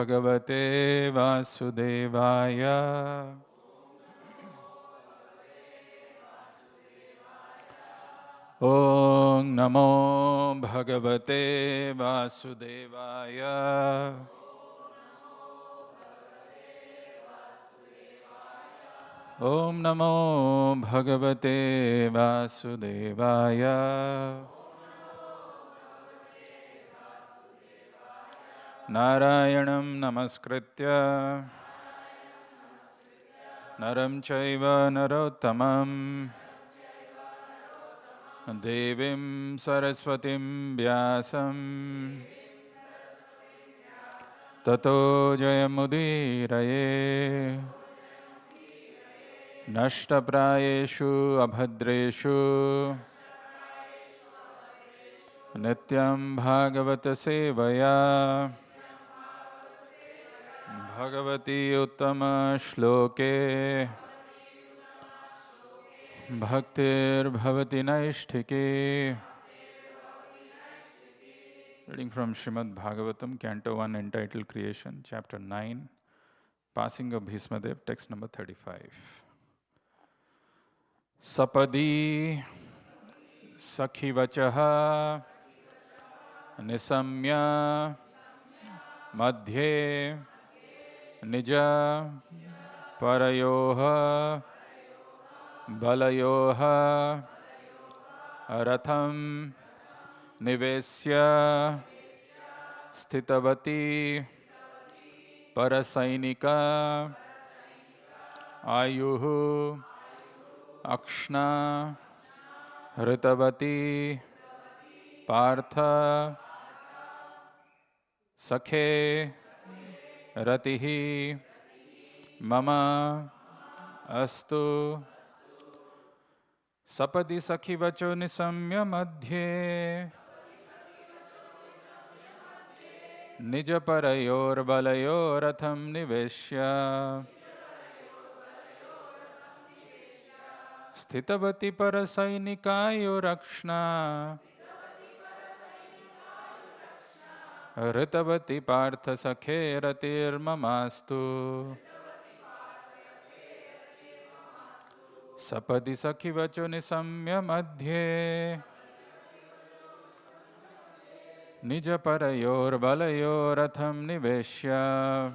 Bhagavate Vasudevaya. Om Namo Bhagavate Vasudevaya. Om Namo Bhagavate Vasudevaya. Narayanam Namaskritya Naram Chaiva Narottamam Devim Saraswatim Vyasam Tato Jayamudiraye Nashtaprayeshu Abhadreshu Nityam Bhagavata Sevaya Bhagavati Uttama Shloke Bhaktir Bhavati Naishtike. Reading from Srimad Bhagavatam, Canto 1, entitled Creation, Chapter 9, Passing of Bhismadev, text number 35. Sapadi Sakhivachaha Nisamya Madhye Nija Parayoha Balayoha Ratham Nivesya Stitavati Parasainika Ayuhu Akshna Ritavati Partha Sakhe Ratihi Mama Astu Sapadi Sakhi Vacho Nisamya Madhye Nija Parayor Balayor Ratham Niveshya Stitavati Parasainikayo Rakshna Ritavati Partha Sakhe Ratir Mamastu Sapadi Sakhi Vacho Nisamya Madhye Nija Parayor Balayor Ratham Niveshya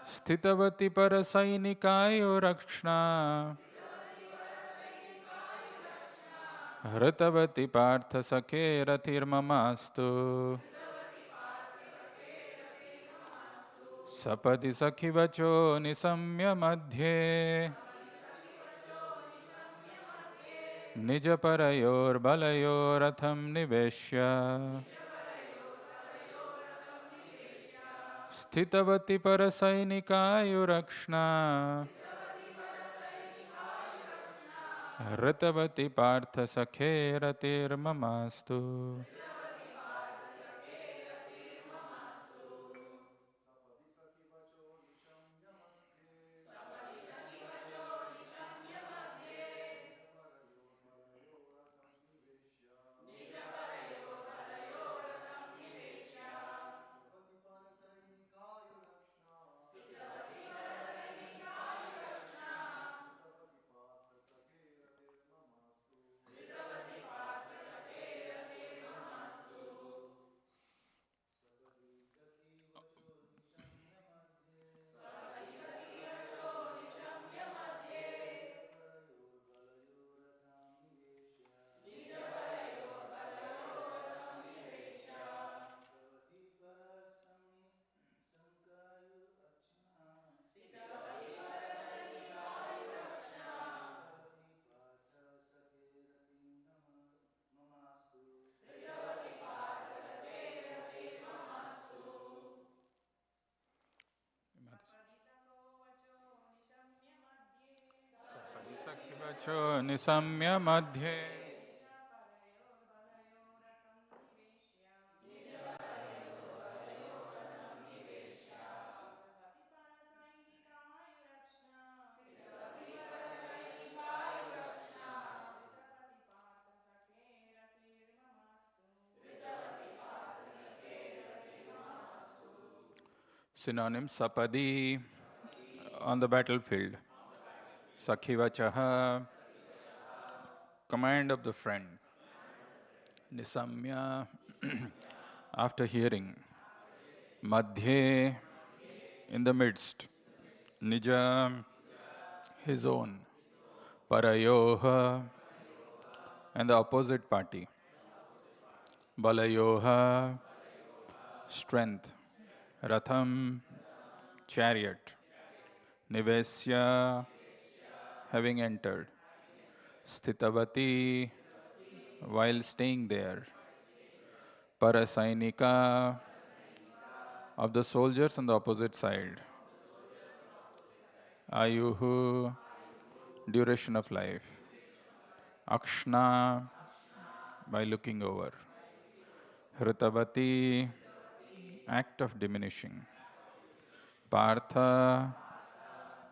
Stitavati Parasainikayo Rakshna Ritavati Partha Sakhe Ratir Mamastu Sapadi Sakhi Vacho Nisamya Madhye Nija Parayor Balayor Ratham Niveshya Stitavati Parasainikayo Rakshna Ritavati Partha Sakhe Ratir Mamastu. Vacho Nisamya Madhye Synonym sapadi, on the battlefield. Sakhivachaha, command of the friend. Nisamya, after hearing. Madhye, in the midst. Nija, his own. Parayoha, and the opposite party. Balayoha, strength. Ratham, chariot. Nivesya, having entered. Sthitavati, while staying there. Parasainika, of the soldiers on the opposite side. Ayuhu, duration of life. Akshna, by looking over. Hritavati, act of diminishing. Partha,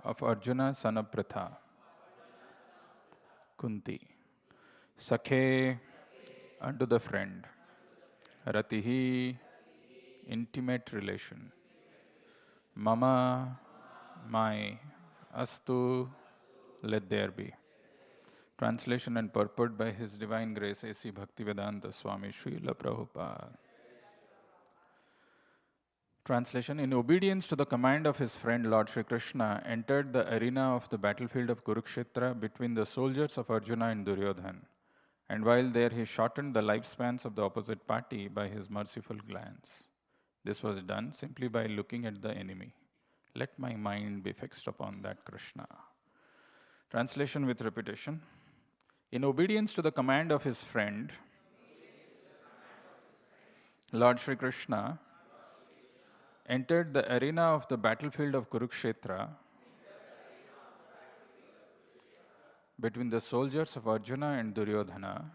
of Arjuna, son of Pritha. Kunti. Sakhe, unto the friend. Ratihi, intimate relation. Mama, my. Astu, let there be. Translation and purport by His Divine Grace A.C. Bhaktivedanta Swami Srila Prabhupada. Translation: in obedience to the command of his friend Lord Shri Krishna, entered the arena of the battlefield of Kurukshetra between the soldiers of Arjuna and Duryodhan. And while there he shortened the lifespans of the opposite party by his merciful glance. This was done simply by looking at the enemy. Let my mind be fixed upon that Krishna. Translation with repetition. In obedience to the command of his friend, Lord Shri Krishna entered the arena of the battlefield of Kurukshetra between the soldiers of Arjuna and Duryodhana.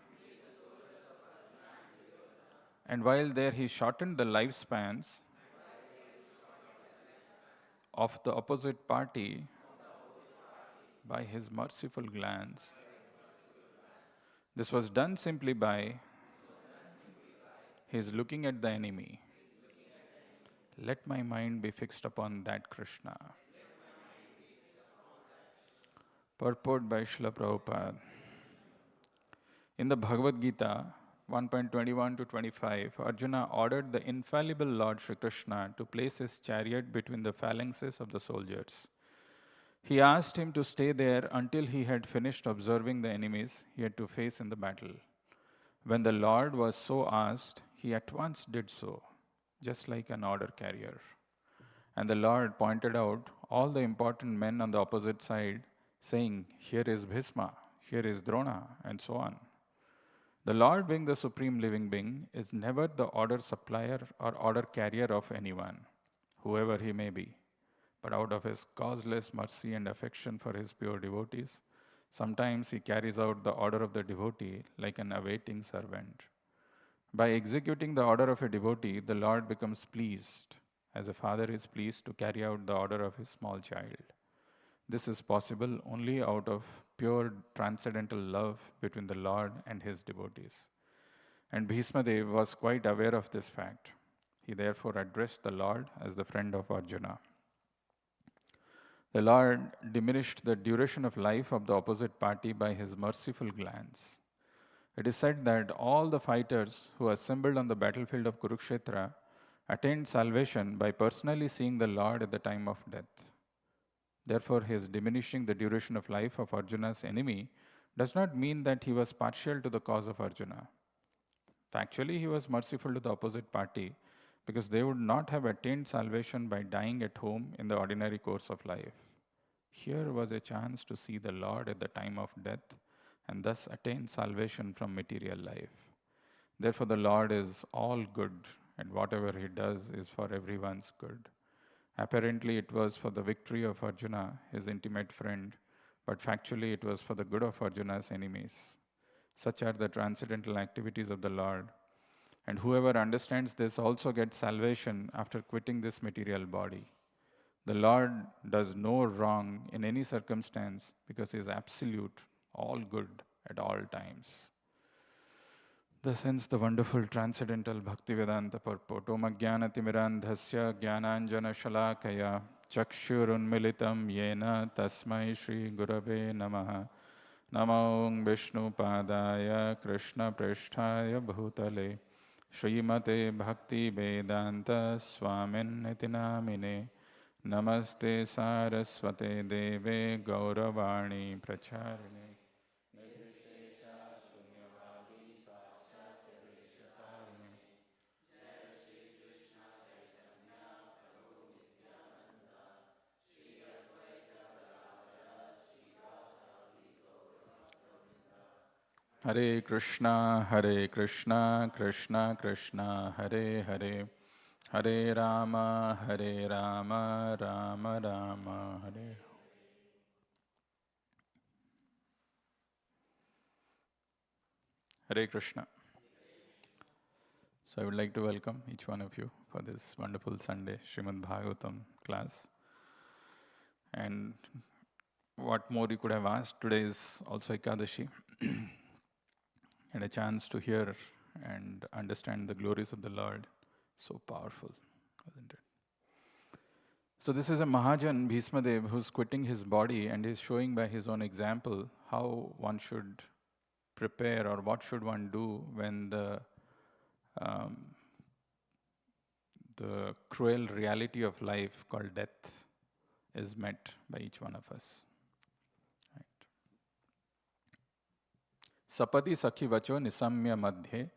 And while there he shortened the lifespans of the opposite party by his merciful glance. This was done simply by his looking at the enemy. Let my mind be fixed upon that Krishna. Purport by Srila Prabhupada. In the Bhagavad Gita 1.21 to 25, Arjuna ordered the infallible Lord Shri Krishna to place his chariot between the phalanxes of the soldiers. He asked him to stay there until he had finished observing the enemies he had to face in the battle. When the Lord was so asked, he at once did so, just like an order carrier. And the Lord pointed out all the important men on the opposite side, saying, here is Bhisma, here is Drona, and so on. The Lord, being the supreme living being, is never the order supplier or order carrier of anyone, whoever he may be. But out of his causeless mercy and affection for his pure devotees, sometimes he carries out the order of the devotee like an awaiting servant. By executing the order of a devotee, the Lord becomes pleased, as a father is pleased to carry out the order of his small child. This is possible only out of pure transcendental love between the Lord and his devotees. And Bhismadev was quite aware of this fact. He therefore addressed the Lord as the friend of Arjuna. The Lord diminished the duration of life of the opposite party by his merciful glance. It is said that all the fighters who assembled on the battlefield of Kurukshetra attained salvation by personally seeing the Lord at the time of death. Therefore, his diminishing the duration of life of Arjuna's enemy does not mean that he was partial to the cause of Arjuna. Factually, he was merciful to the opposite party because they would not have attained salvation by dying at home in the ordinary course of life. Here was a chance to see the Lord at the time of death and thus attain salvation from material life. Therefore, the Lord is all good, and whatever he does is for everyone's good. Apparently, it was for the victory of Arjuna, his intimate friend, but factually, it was for the good of Arjuna's enemies. Such are the transcendental activities of the Lord. And whoever understands this also gets salvation after quitting this material body. The Lord does no wrong in any circumstance because he is absolute, all good at all times. Thus ends the wonderful transcendental Bhaktivedanta purport. Om Ajnanatimirandhasya Jnananjana Shalakaya Chakshurunmilitam Yena Tasmai Shri Gurave Namaha Namo Vishnu Padaya Krishna Pristhaya Bhutale Srimate Bhakti Vedanta Swamin Nitinamine Namaste Saraswate Deve Gauravani Pracharine Hare Krishna, Krishna Krishna, Hare Hare, Hare Rama, Rama Rama, Hare. Hare Krishna. So I would like to welcome each one of you for this wonderful Sunday Srimad Bhagavatam class. And what more you could have asked, today is also Ekadashi. And a chance to hear and understand the glories of the Lord. So powerful, isn't it? So this is a Mahajan, Bhismadev, who's quitting his body and is showing by his own example how one should prepare or what should one do when the cruel reality of life called death is met by each one of us. Sapati sakhi vacho nisamya madhye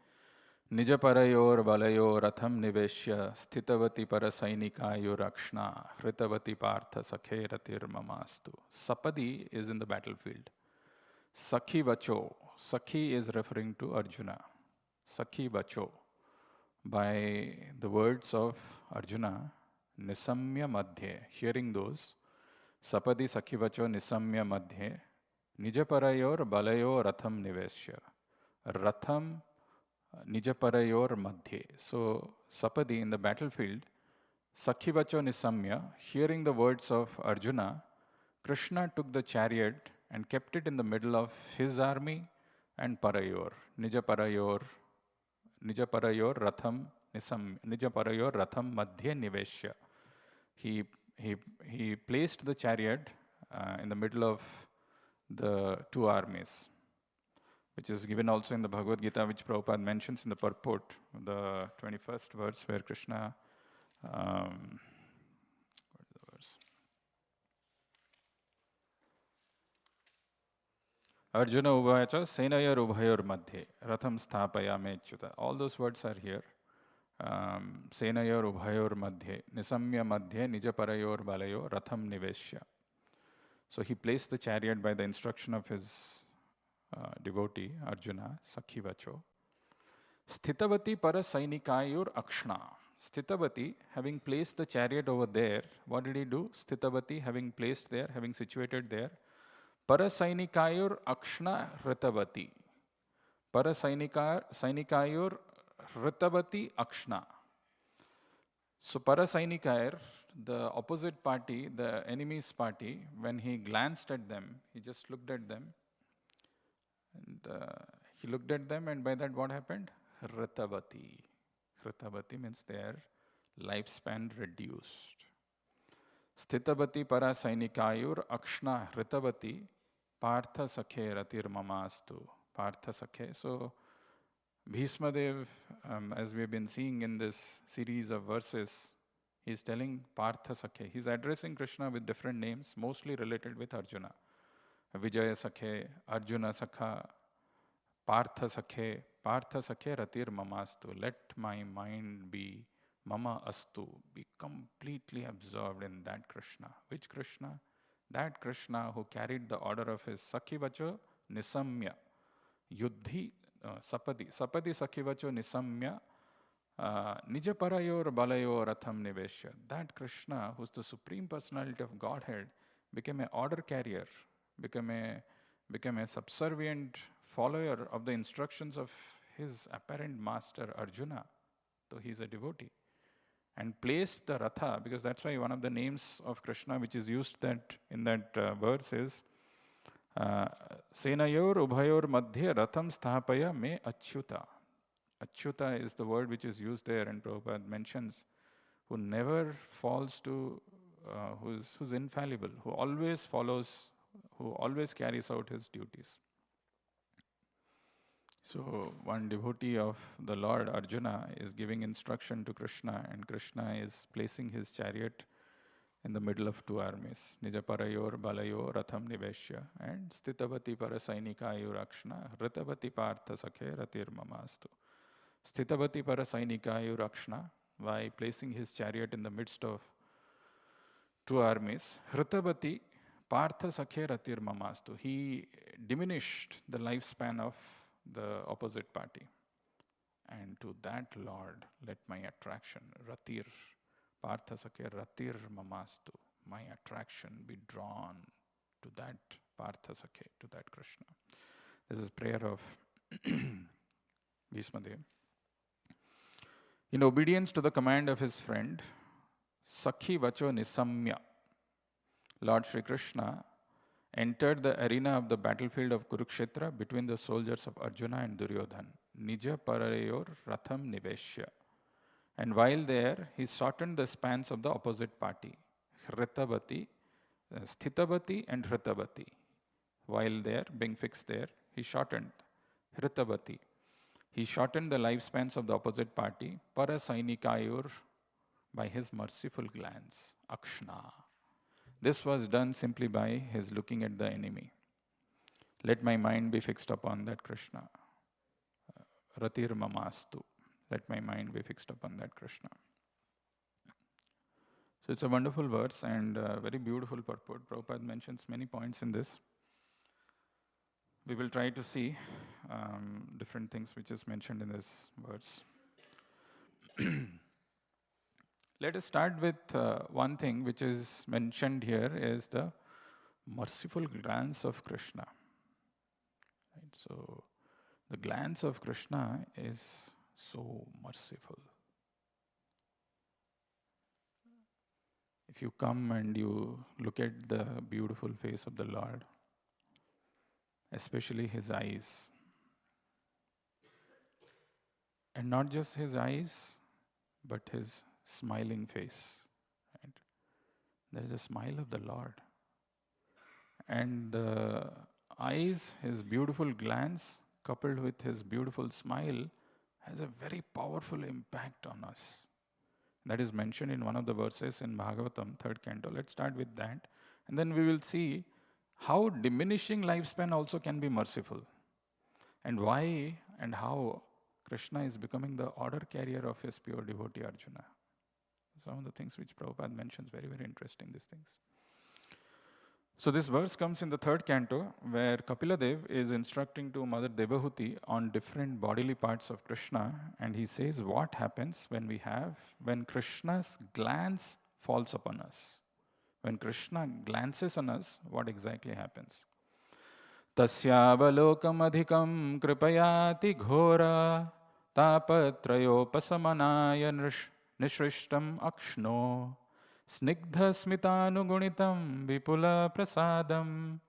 Nijaparayor balayor ratham niveshya Sthitavati parasainikayur rakshna Hritavati partha sakhe ratir mamastu. Sapadi is in the battlefield. Sakhi vacho. Sakhi is referring to Arjuna. Sakhi vacho. By the words of Arjuna, nisamya madhye. Hearing those, Sapadi sakhi vacho nisamya madhye Nijaparayor balayor ratham niveshya. Ratham Nijaparayor madhye. So, Sapadi in the battlefield, Sakhivacho Nisamya, hearing the words of Arjuna, Krishna took the chariot and kept it in the middle of his army and Parayor. Nijaparayor Ratham Nijaparayor Ratham Madhye Niveshya. He placed the chariot in the middle of the two armies, which is given also in the Bhagavad Gita, which Prabhupada mentions in the purport, the 21st verse, where Krishna, what is the verse? Arjuna uvacha senayar ubhayor madhye ratham sthapaya mechyuta. All those words are here. Senayar ubhayor madhye nisamya madhye nijaparayor balayo ratham niveshya. So he placed the chariot by the instruction of his devotee, Arjuna, Sakhi Vacho. Sthitavati parasainikayur akshna. Sthitavati, having placed the chariot over there, what did he do? Sthitavati, having placed there, having situated there, parasainikayur akshna hritavati. Parasainikayur hritavati akshna. So parasainikayur, the opposite party, the enemy's party, when he glanced at them, he just looked at them. And he looked at them, and by that what happened? Hritavati. Hritavati means their lifespan reduced. Sthitavati parasainikayur akshna hritavati partha sakhe ratir mamastu. Partha sakhe. So Bhismadev, as we've been seeing in this series of verses, he's telling Partha sakhe. He's addressing Krishna with different names, mostly related with Arjuna. Vijaya Sakhe, Arjuna Sakha, Partha Sakhe Ratir Mamastu. Let my mind be Mama Astu, be completely absorbed in that Krishna. Which Krishna? That Krishna who carried the order of his Sakhivacho Nisamya, Yuddhi, Sapadi Sakhivacho Nisamya, Nijaparayor Balayor Ratham Niveshya. That Krishna, who's the Supreme Personality of Godhead, became an order carrier, became a subservient follower of the instructions of his apparent master Arjuna, though he's a devotee, and placed the Ratha, because that's why one of the names of Krishna which is used in that verse is Senayor Ubhayor Madhye Ratham Sthapaya Me Achyuta. Achyuta is the word which is used there, and Prabhupada mentions who never falls to, who's infallible, who always follows, who always carries out his duties. So one devotee of the Lord, Arjuna, is giving instruction to Krishna, and Krishna is placing his chariot in the middle of two armies. Nija parayor balayo ratham niveshya and stitavati parasainika yurakshna hritavati partha sakhe ratir mamastu. Stitavati parasainika yurakshna, by placing his chariot in the midst of two armies, hritavati partha sakhe ratir mamastu. He diminished the lifespan of the opposite party. And to that Lord, let my attraction, ratir, partha sakhe ratir mamastu, my attraction be drawn to that partha sakhe, to that Krishna. This is prayer of Bhismadev. In obedience to the command of his friend, Sakhi Vacho Nisamya, Lord Sri Krishna entered the arena of the battlefield of Kurukshetra between the soldiers of Arjuna and Duryodhan. Nija Parayor Ratham Niveshya. And while there, he shortened the spans of the opposite party, Hritabati, Sthitabati and Hritabati. While there, being fixed there, he shortened Hritabati. He shortened the lifespans of the opposite party, Parasainikayur, by his merciful glance, Akshna. This was done simply by his looking at the enemy. Let my mind be fixed upon that Krishna. Ratir mamastu. Let my mind be fixed upon that Krishna. So it's a wonderful verse and very beautiful purport. Prabhupada mentions many points in this. We will try to see different things which is mentioned in this verse. Let us start with one thing which is mentioned here is the merciful glance of Krishna. Right? So the glance of Krishna is so merciful. If you come and you look at the beautiful face of the Lord, especially his eyes, and not just his eyes, but his smiling face. Right? There is a smile of the Lord. And the eyes, his beautiful glance, coupled with his beautiful smile, has a very powerful impact on us. That is mentioned in one of the verses in Bhagavatam, 3rd canto. Let's start with that. And then we will see how diminishing lifespan also can be merciful. And why and how Krishna is becoming the order carrier of his pure devotee Arjuna. Some of the things which Prabhupada mentions, very, very interesting, these things. So this verse comes in the 3rd canto, where Kapiladev is instructing to Mother Devahuti on different bodily parts of Krishna, and he says what happens when Krishna's glance falls upon us. When Krishna glances on us, what exactly happens? Tasyāvalokam adhikam kripayati ghora tapatrayopasamanaya nishrishtam akshno snigdha smitanugunitam vipula prasadam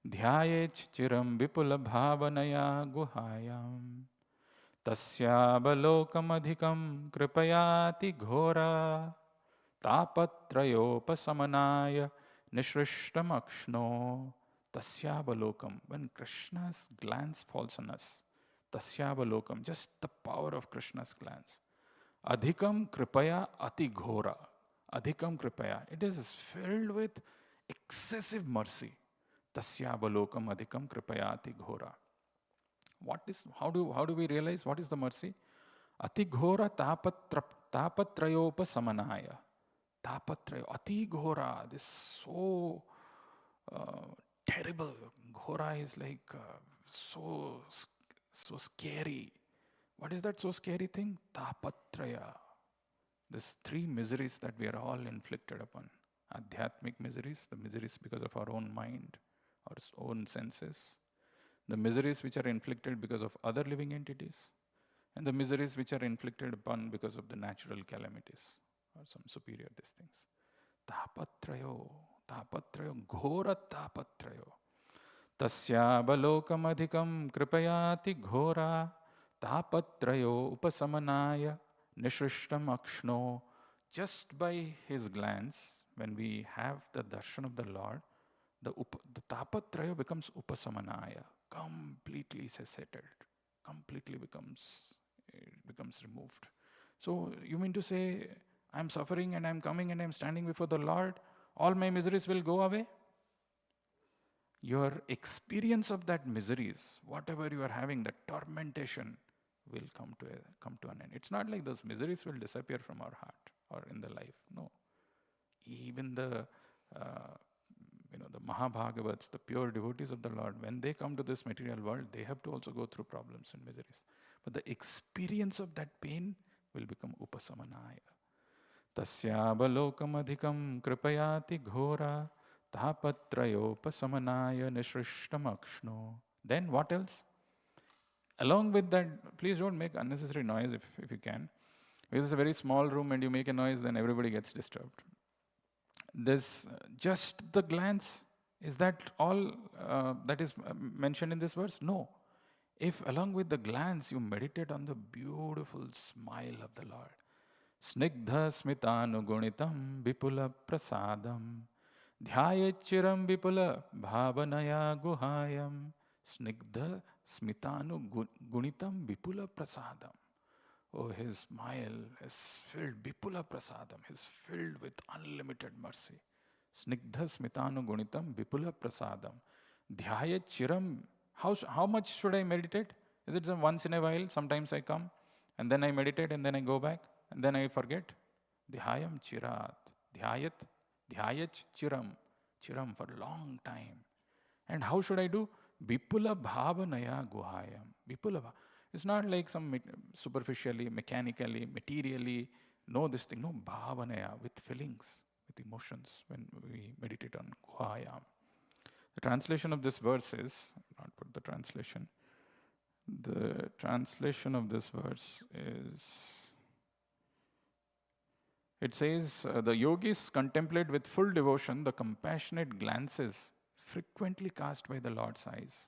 dhyayech chiram vipula bhavanaya guhayam tasyāvalokam adhikam kripayati ghora tapatrayopasamanaya nishrishtam akshno. Tasyavalokam, when Krishna's glance falls on us, Tasyavalokam, just the power of Krishna's glance. Adhikam kripaya ati ghora. Adhikam kripaya, it is filled with excessive mercy. Tasyavalokam adhikam kripaya ati ghora. How do we realize what is the mercy? Ati ghora tapatrayopa samanaya. Tapatrayo, ati ghora, this so terrible. Ghora is like so scary. What is that so scary thing? Tapatraya. These 3 miseries that we are all inflicted upon. Adhyatmic miseries, the miseries because of our own mind, our own senses. The miseries which are inflicted because of other living entities. And the miseries which are inflicted upon because of the natural calamities or some superior these things. Tapatrayo, ghora tapatrayo. Tasyavalokam adhikam kripayati ghora tapatrayo upasamanaya nishrishtam akshno. Just by his glance, when we have the darshan of the Lord, the tapatraya becomes upasamanaya, completely cessated, completely becomes removed. So you mean to say, I'm suffering and I'm coming and I'm standing before the Lord, all my miseries will go away? Your experience of that miseries, whatever you are having, the tormentation, will come to an end. It's not like those miseries will disappear from our heart or in the life. No. Even the the Mahabhagavats, the pure devotees of the Lord, when they come to this material world, they have to also go through problems and miseries. But the experience of that pain will become upasamanaya. Tasyavalokam kripayati ghora tapatrayopasamanaya nishrishtamakshno. Then what else? Along with that, please don't make unnecessary noise if you can. Because it's a very small room and you make a noise, then everybody gets disturbed. This just the glance, is that all that is mentioned in this verse? No. If along with the glance you meditate on the beautiful smile of the Lord, snigdha smitanugunitam vipula prasadam dhyayechiram vipula bhavanaya guhayam snigdha smitanugunitam vipula prasadam. Oh, his smile is filled, Vipula Prasadam, is filled with unlimited mercy. Snigdha Smitanu Gunitam Vipula Prasadam. Dhyayat Chiram. How much should I meditate? Is it once in a while? Sometimes I come and then I meditate and then I go back and then I forget. Dhyayam Chirat. Dhyayat Chiram. Chiram for a long time. And how should I do? Vipula Bhavanaya Guhayam. Vipula. It's not like some superficially, mechanically, materially, this thing. No, bhavanaya, with feelings, with emotions when we meditate on guhayam. The translation of this verse is, not put the translation. The translation of this verse is, it says, the yogis contemplate with full devotion the compassionate glances frequently cast by the Lord's eyes.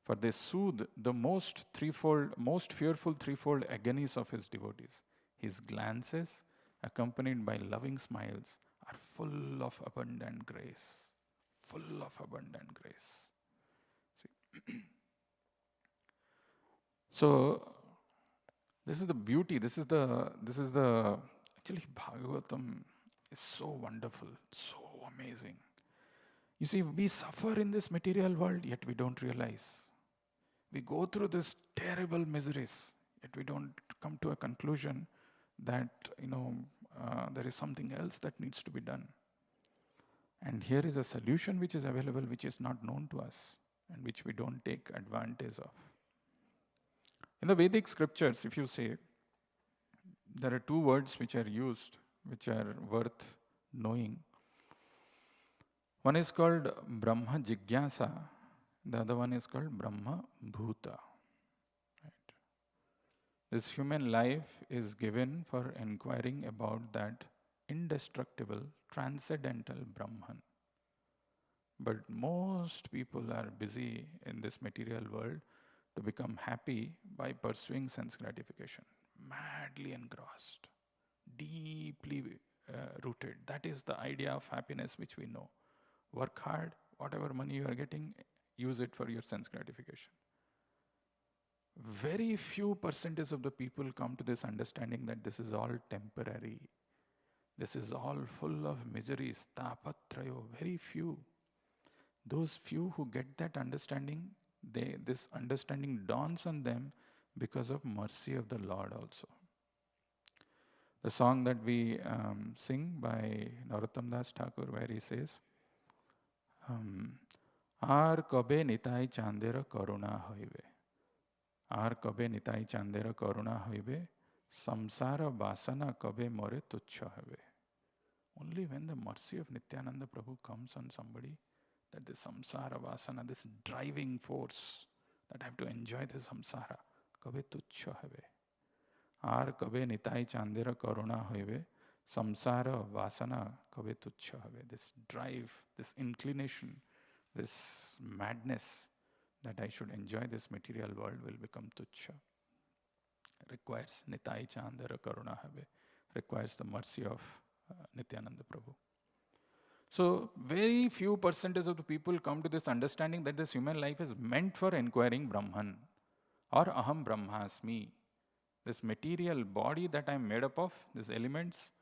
For they soothe the most fearful threefold agonies of his devotees. His glances, accompanied by loving smiles, are full of abundant grace. Full of abundant grace. See? So, this is the beauty. This is the actually Bhagavatam is so wonderful, so amazing. You see, we suffer in this material world, yet we don't realize. We go through this terrible miseries, yet we don't come to a conclusion that, there is something else that needs to be done. And here is a solution which is available, which is not known to us, and which we don't take advantage of. In the Vedic scriptures, if you say, there are two words which are used, which are worth knowing. One is called Brahma Jigyasa. The other one is called Brahma Bhuta. Right? This human life is given for inquiring about that indestructible, transcendental Brahman. But most people are busy in this material world to become happy by pursuing sense gratification. Madly engrossed, deeply rooted. That is the idea of happiness which we know. Work hard, whatever money you are getting, use it for your sense gratification. Very few percentage of the people come to this understanding that this is all temporary. This is all full of miseries, tapatrayo, very few. Those few who get that understanding, this understanding dawns on them because of mercy of the Lord also. The song that we sing by Narottam Das Thakur, where he says, Ar kabe nitai chandera karuna hoibe. Ar kabe nitai chandera karuna hoibe. Samsara vasana kabe more tuchha hoibe. Only when the mercy of Nityananda Prabhu comes on somebody, that this samsara vasana, this driving force, that I have to enjoy this samsara, kabe tuchha hoibe. Ar kabe nitai chandera karuna hoibe. Samsara vasana kabe tuchha hoibe. This drive, this inclination, this madness that I should enjoy this material world will become tuchha. requires Nitai Chandara Karuna Have, requires the mercy of Nityananda Prabhu. So very few percentage of the people come to this understanding that this human life is meant for inquiring Brahman or Aham Brahmasmi. This material body that I am made up of, these elements,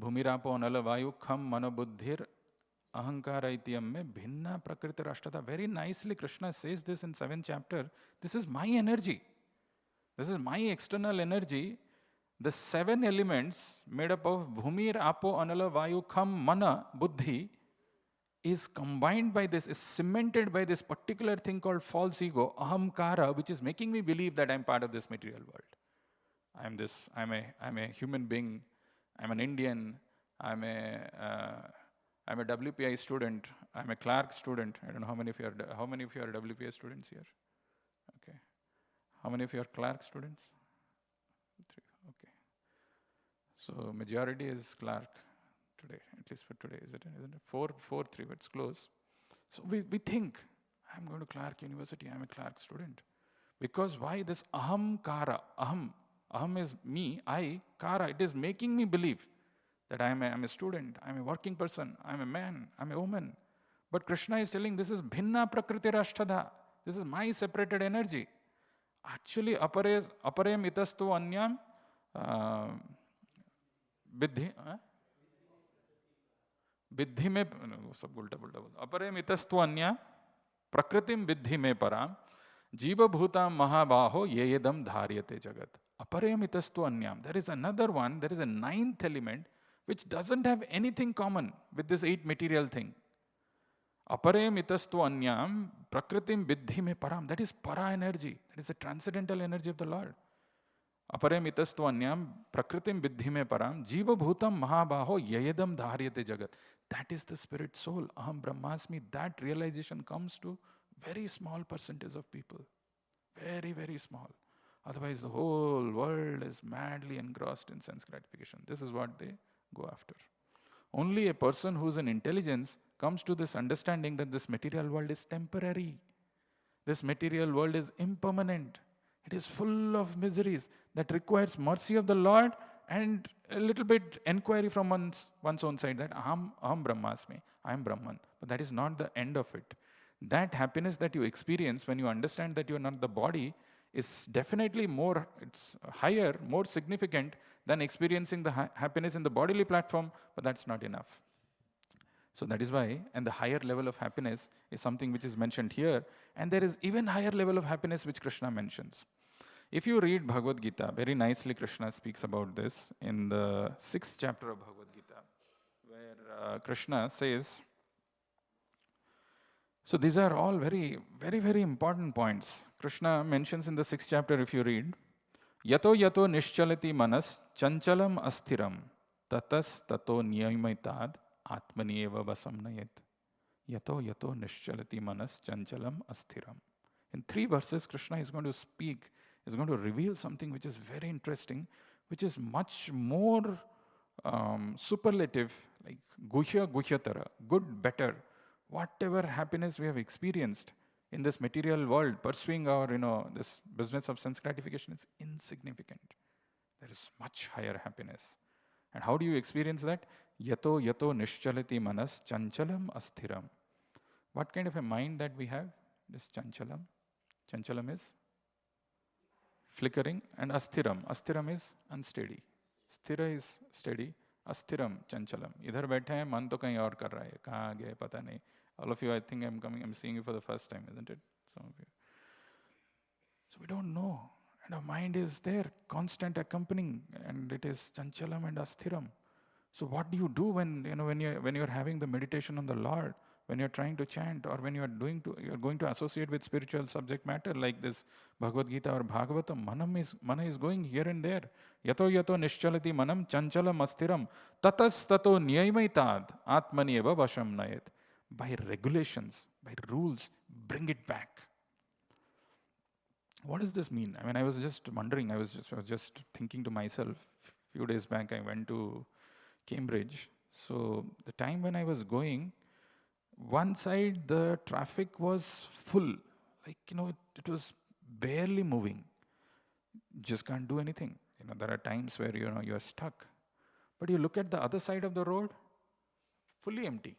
Bhumirapo Nala Vayu Kham Manobuddhir Ahankara Ityam me Bhinna Prakriti Rashtata. Very nicely Krishna says this in 7th chapter. This is my energy. This is my external energy. The 7 elements made up of Bhumir, Apo, Anala, Vayu, Kham, Mana, Buddhi is combined by this, is cemented by this particular thing called false ego, Ahamkara, which is making me believe that I'm part of this material world. I'm a human being, I'm an Indian, I'm a WPI student, I'm a Clark student. I don't know how many of you are WPI students here? Okay. How many of you are Clark students? 3, okay. So majority is Clark today, at least for today, isn't it? 4, 3, but it's close. So we think, I'm going to Clark University, I'm a Clark student. Because why? This Ahamkara, Aham is me, I, Kara, it is making me believe that I'm a student, I'm a working person, I'm a man, I'm a woman. But Krishna is telling this is Bhinna Prakriti Rashtada. This is my separated energy. Actually, aparem itastu anyam Biddhi में सब उल्टा पुल्टा बोलता अपरे मितस्तु अन्य प्रकृतिम बिद्धि में पराम जीव भूता महाबाहो ये यदम धार्यते जगत अपरे मितस्तु अन्यम. There is another one, there is a 9th element which doesn't have anything common with this 8 material thing. Apare mitastu anyam prakritim biddhi me param. That is para energy. That is the transcendental energy of the Lord. Apare mitastu anyam prakritim biddhi me param jiva bhutam mahabaho yayedam dharyate jagat. That is the spirit soul. Aham brahmasmi. That realization comes to very small percentage of people. Very, very small. Otherwise the whole world is madly engrossed in sense gratification. This is what they go after. Only a person who is in intelligence comes to this understanding that this material world is temporary. This material world is impermanent. It is full of miseries that requires mercy of the Lord and a little bit inquiry from one's own side that aham brahmasmi, I am Brahman. But that is not the end of it. That happiness that you experience when you understand that you are not the body is definitely more, it's higher, more significant than experiencing the happiness in the bodily platform, but that's not enough. So that is why, and the higher level of happiness is something which is mentioned here, and there is even higher level of happiness which Krishna mentions. If you read Bhagavad Gita, very nicely Krishna speaks about this in the 6th chapter of Bhagavad Gita, where Krishna says, so these are all very, very, very important points. Krishna mentions in the 6th chapter, if you read, Yato yato nischalati manas chanchalam asthiram tatas tato niyamaitad atmani eva vasamnayet. Yato yato nischalati manas chanchalam asthiram. In 3 verses, Krishna is going to speak, is going to reveal something which is very interesting, which is much more superlative, like guhya guhyatara, good, better. Whatever happiness we have experienced in this material world, pursuing our, this business of sense gratification is insignificant. There is much higher happiness. And how do you experience that? Yato yato nischalati manas chanchalam asthiram. What kind of a mind that we have? This chanchalam. Chanchalam is flickering, and asthiram. Asthiram is unsteady. Sthira is steady. Asthiram, chanchalam. Idhar baithe hain, man to kahin aur kar raha hai. Kahan gaya, pata nahi. All of you, I think I'm seeing you for the first time, isn't it? Some of you. So we don't know. And our mind is there, constant accompanying, and it is chanchalam and asthiram. So what do you do when you're having the meditation on the Lord, when you're trying to chant, or when you're going to associate with spiritual subject matter like this Bhagavad Gita or Bhagavatam? Mana is going here and there. Yato yato nischalati manam chanchalam asthiram tatas tato niyamaitad atmani eva vasham nayet. By regulations, by rules, bring it back. What does this mean? I mean, I was just wondering, I was just thinking to myself, a few days back I went to Cambridge. So the time when I was going, one side the traffic was full, like, it was barely moving. just can't do anything. There are times where you're stuck. But you look at the other side of the road, fully empty.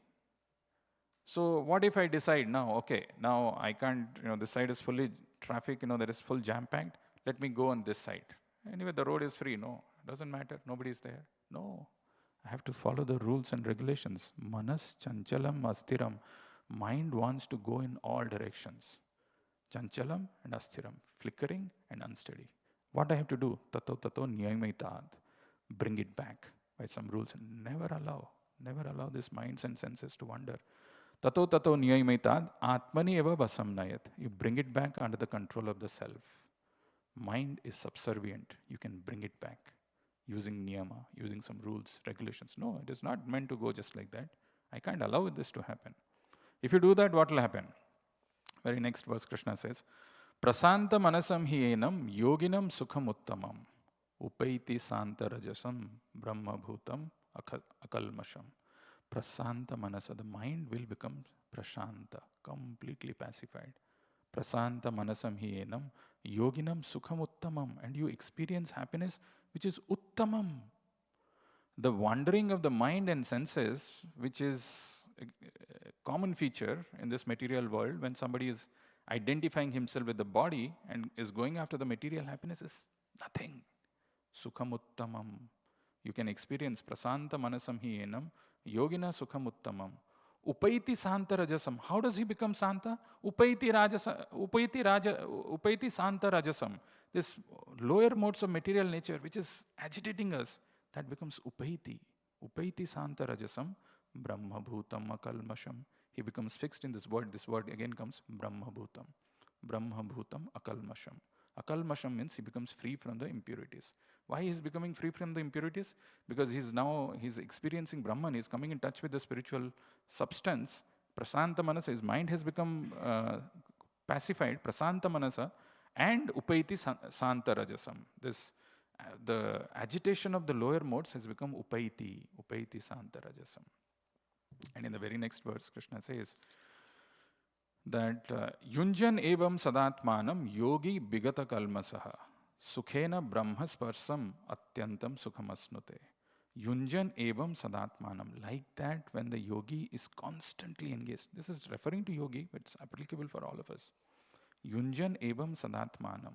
So what if I decide now, okay, now I can't, this side is fully traffic, there is full jam packed. Let me go on this side. Anyway, the road is free. No, doesn't matter. Nobody's there. No, I have to follow the rules and regulations. Manas chanchalam astiram. Mind wants to go in all directions. Chanchalam and astiram, flickering and unsteady. What I have to do? Tato tato niyamaitad. Bring it back by some rules. Never allow these minds and senses to wander. Tato tato niyamaitad atmani eva vasamnayat. You bring it back under the control of the self. Mind is subservient. You can bring it back using niyama, using some rules, regulations. No, it is not meant to go just like that. I can't allow this to happen. If you do that, what will happen? Very next verse, Krishna says, Prasanta manasam hi enam yoginam sukham uttamam upaiti santa rajasam brahma bhutam akalmasham. Prasanta manasa, the mind will become prashanta, completely pacified. Prasanta manasam hi enam yoginam sukham uttamam, and you experience happiness which is uttamam. The wandering of the mind and senses, which is a common feature in this material world, when somebody is identifying himself with the body and is going after the material happiness, is nothing. Sukham uttamam. You can experience prasanta manasam hi enam yogina sukham uttamam. Upaiti santa rajasam. How does he become santa? Upaiti santa rajasam. This lower modes of material nature, which is agitating us, that becomes upaiti. Upaiti santa rajasam brahma bhutam akalmasham. He becomes fixed in this word. This word again comes brahma bhutam. Brahma bhutam akalmasham. Akalmasham means he becomes free from the impurities. Why he is becoming free from the impurities? Because he's experiencing Brahman, he's coming in touch with the spiritual substance. Prasanta manasa, his mind has become pacified, prasanta manasa, and upaiti santa rajasam. The agitation of the lower modes has become upaiti santa rajasam. And in the very next verse, Krishna says that yunjan evam sadatmanam yogi bigata kalmasaha sukhena brahmasparsam atyantam sukhamasnute. Yunjan evam sadatmanam. Like that, when the yogi is constantly engaged. This is referring to yogi, but it's applicable for all of us. Yunjan evam sadatmanam.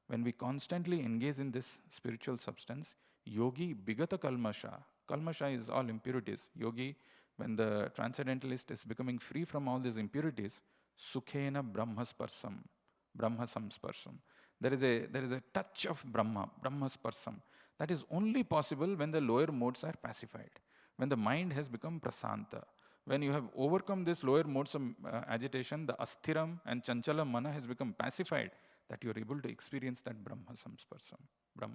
When we constantly engage in this spiritual substance, yogi bigata kalmasha. Kalmasha is all impurities. Yogi, when the transcendentalist is becoming free from all these impurities, sukhena brahmasparsam, brahmasamsparsam. There is a touch of brahmasparsam. That is only possible when the lower modes are pacified, when the mind has become prasanta. When you have overcome this lower modes of agitation, the asthiram and chanchalam mana has become pacified, that you are able to experience that brahmasamsparsam.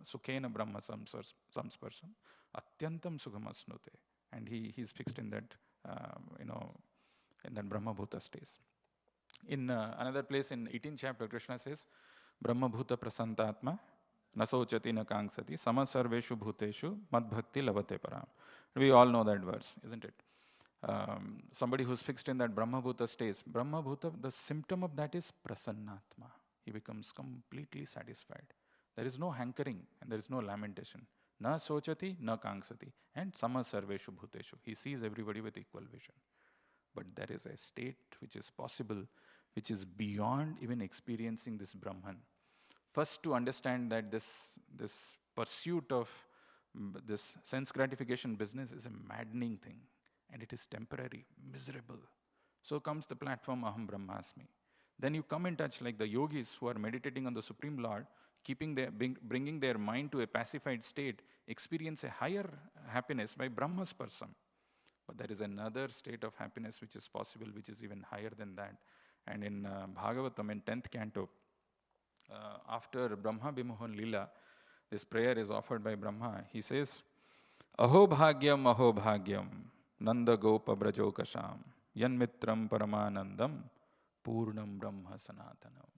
Sukhena brahmasamsparsam, atyantam sukhamasnute. And he is fixed in that, in that Brahma Bhuta stays. In another place in 18th chapter, Krishna says, Brahma Bhuta prasantatma, nasochati na kangsati, samasarveshu bhuteshu, madbhakti lavate param. We all know that verse, isn't it? Somebody who's fixed in that Brahma Bhuta stays. Brahma Bhuta, the symptom of that is prasannatma. He becomes completely satisfied. There is no hankering and there is no lamentation. Na sochati, na kangsati. And samasarveshu bhuteshu. He sees everybody with equal vision. But there is a state which is possible, which is beyond even experiencing this Brahman. First, to understand that this pursuit of this sense gratification business is a maddening thing. And it is temporary, miserable. So comes the platform Aham Brahmasmi. Then you come in touch like the yogis who are meditating on the Supreme Lord, bringing their mind to a pacified state, experience a higher happiness by Brahmasparsam. But there is another state of happiness which is possible, which is even higher than that. And in Bhagavatam, in 10th canto, after Brahma Bimuhan Lila, this prayer is offered by Brahma. He says, Aho bhagyam, Nanda Gopa Brajokasham, Yan Mitram Paramanandam, Purnam Brahma Sanatanam.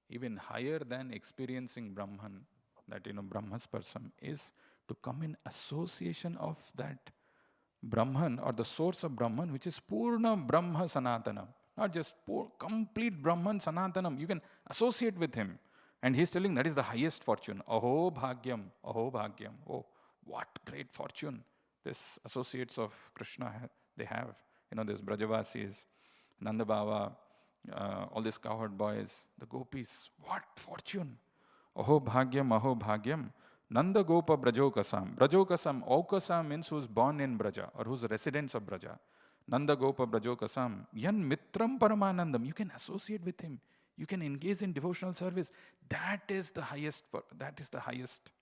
Even higher than experiencing Brahman, that Brahmasparsam, is to come in association of that Brahman or the source of Brahman, which is Purna Brahma Sanatanam. Not just complete Brahman Sanatanam. You can associate with him. And he's telling that is the highest fortune. Aho bhagyam, aho bhagyam. Oh, what great fortune this associates of Krishna they have. There's Brajavasis, Nanda Baba, all these cowherd boys, the gopis. What fortune! Aho bhagyam, aho bhagyam. Nanda Gopa Brajokasam. Brajokasam, Aukasam means who's born in Braja or who's residents of Braja. Nanda Gopa Brajokasam. Yan Mitram Paramanandam. You can associate with him. You can engage in devotional service. That is the highest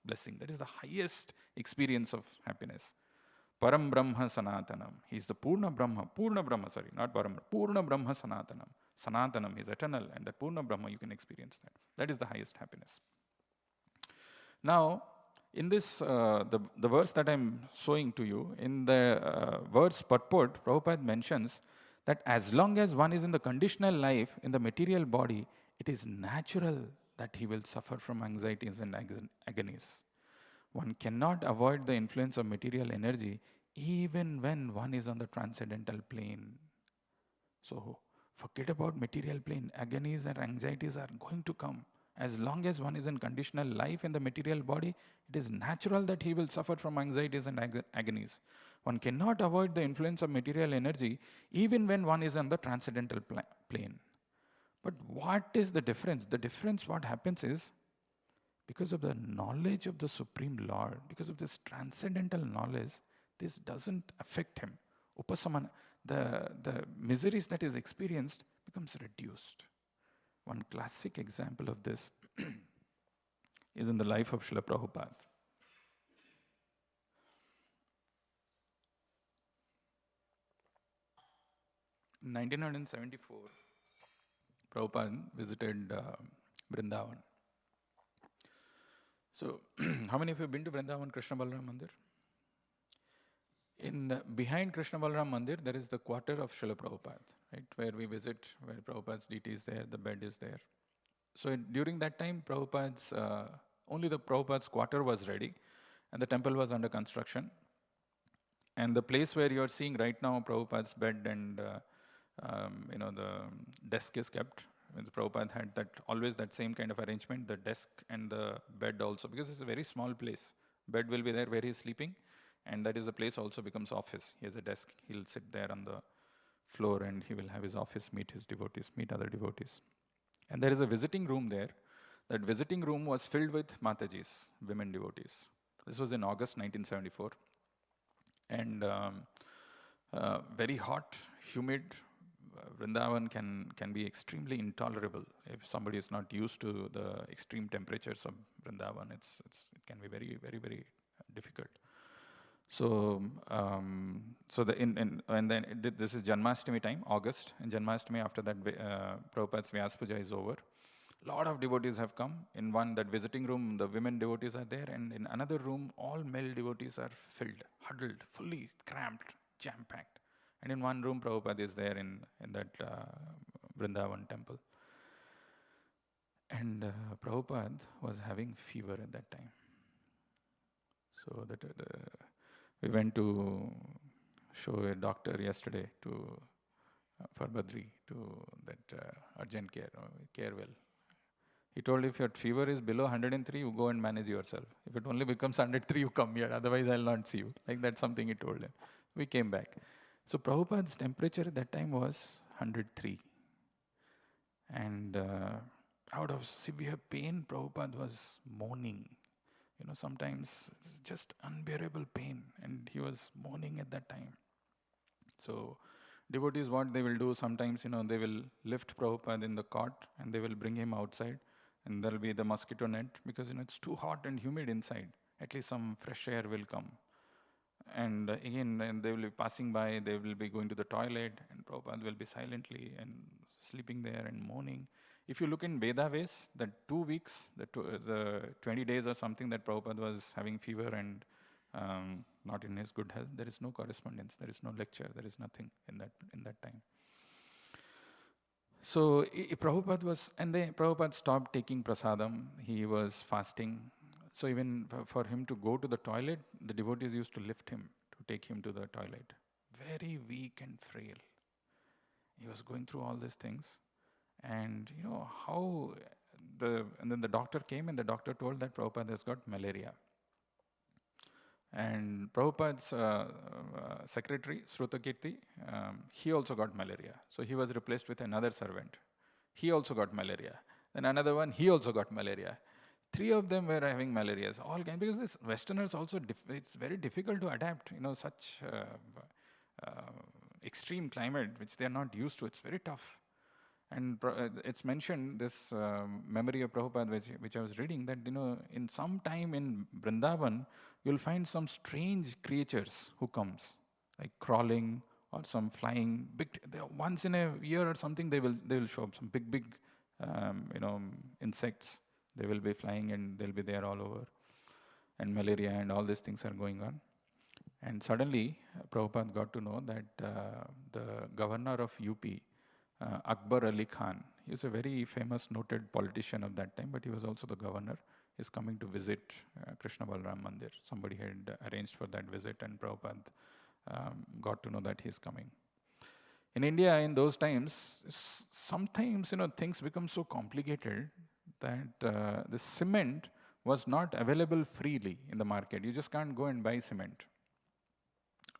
blessing. That is the highest experience of happiness. Param Brahma Sanatanam. He is the Purna Brahma, not Param, Purna Brahma Sanatanam. Sanatanam is eternal, and that Purna Brahma, you can experience that. That is the highest happiness. Now, in this, the verse that I'm showing to you, in the verse purport, Prabhupada mentions that as long as one is in the conditional life, in the material body, it is natural that he will suffer from anxieties and agonies. One cannot avoid the influence of material energy even when one is on the transcendental plane. So, forget about material plane. Agonies and anxieties are going to come. As long as one is in conditional life in the material body, it is natural that he will suffer from anxieties and agonies. One cannot avoid the influence of material energy even when one is on the transcendental plane. But what is the difference? The difference, what happens is, because of the knowledge of the Supreme Lord, because of this transcendental knowledge, this doesn't affect him. Upasamana, the miseries that is experienced becomes reduced. One classic example of this is in the life of Srila Prabhupada. In 1974, Prabhupada visited Vrindavan. So, how many of you have been to Vrindavan Krishna Balaram Mandir? Behind Krishna Balaram Mandir, there is the quarter of Srila Prabhupada, right, where we visit, where Prabhupada's deity is there, the bed is there. So during that time, only the Prabhupada's quarter was ready, and the temple was under construction. And the place where you are seeing right now, Prabhupada's bed and the desk is kept. When Prabhupada had always that same kind of arrangement, the desk and the bed also, because it's a very small place. Bed will be there where he's sleeping, and that is the place also becomes office. He has a desk, he'll sit there on the floor and he will have his office, meet his devotees, meet other devotees. And there is a visiting room there. That visiting room was filled with Matajis, women devotees. This was in August 1974. And very hot, humid. Vrindavan can be extremely intolerable if somebody is not used to the extreme temperatures of Vrindavan. It can be very, very, very difficult. So, and then this is Janmashtami time, August, and Janmashtami after that, Prabhupada's Vyas Puja is over. A lot of devotees have come. In that visiting room, the women devotees are there, and in another room, all male devotees are filled, huddled, fully cramped, jam-packed. And in one room, Prabhupada is there in that Vrindavan temple. And Prabhupada was having fever at that time. So we went to show a doctor yesterday for Badri, to that urgent care well. He told, if your fever is below 103, you go and manage yourself. If it only becomes 103, you come here. Otherwise, I'll not see you. Like that's something he told him. We came back. So Prabhupada's temperature at that time was 103. And out of severe pain, Prabhupada was moaning. Sometimes it's just unbearable pain. And he was moaning at that time. So devotees, what they will do, sometimes, they will lift Prabhupada in the cot and they will bring him outside. And there will be the mosquito net because, it's too hot and humid inside. At least some fresh air will come. And again, they will be passing by, they will be going to the toilet, and Prabhupada will be silently and sleeping there and moaning. If you look in Vedaves, the 2 weeks, the 20 days or something that Prabhupada was having fever and not in his good health, there is no correspondence, there is no lecture, there is nothing in that time. So Prabhupada stopped taking prasadam, he was fasting. So even for him to go to the toilet, the devotees used to lift him to take him to the toilet. Very weak and frail. He was going through all these things. And how and then the doctor came, and the doctor told that Prabhupada has got malaria. And Prabhupada's secretary, Srutakirti, he also got malaria. So he was replaced with another servant. He also got malaria. Then another one, he also got malaria. 3 of them were having malarias, all because this Westerners also, it's very difficult to adapt, such extreme climate, which they are not used to. It's very tough. And it's mentioned, this memory of Prabhupada, which I was reading, that, in some time in Vrindavan, you'll find some strange creatures who comes, like crawling or some flying. Once in a year or something, they will show up some big, insects. They will be flying and they'll be there all over. And malaria and all these things are going on. And suddenly, Prabhupada got to know that the governor of UP, Akbar Ali Khan, he was a very famous, noted politician of that time, but he was also the governor, is coming to visit Krishna Balram Mandir. Somebody had arranged for that visit, and Prabhupada got to know that he's coming. In India, in those times, sometimes, things become so complicated that the cement was not available freely in the market. You just can't go and buy cement.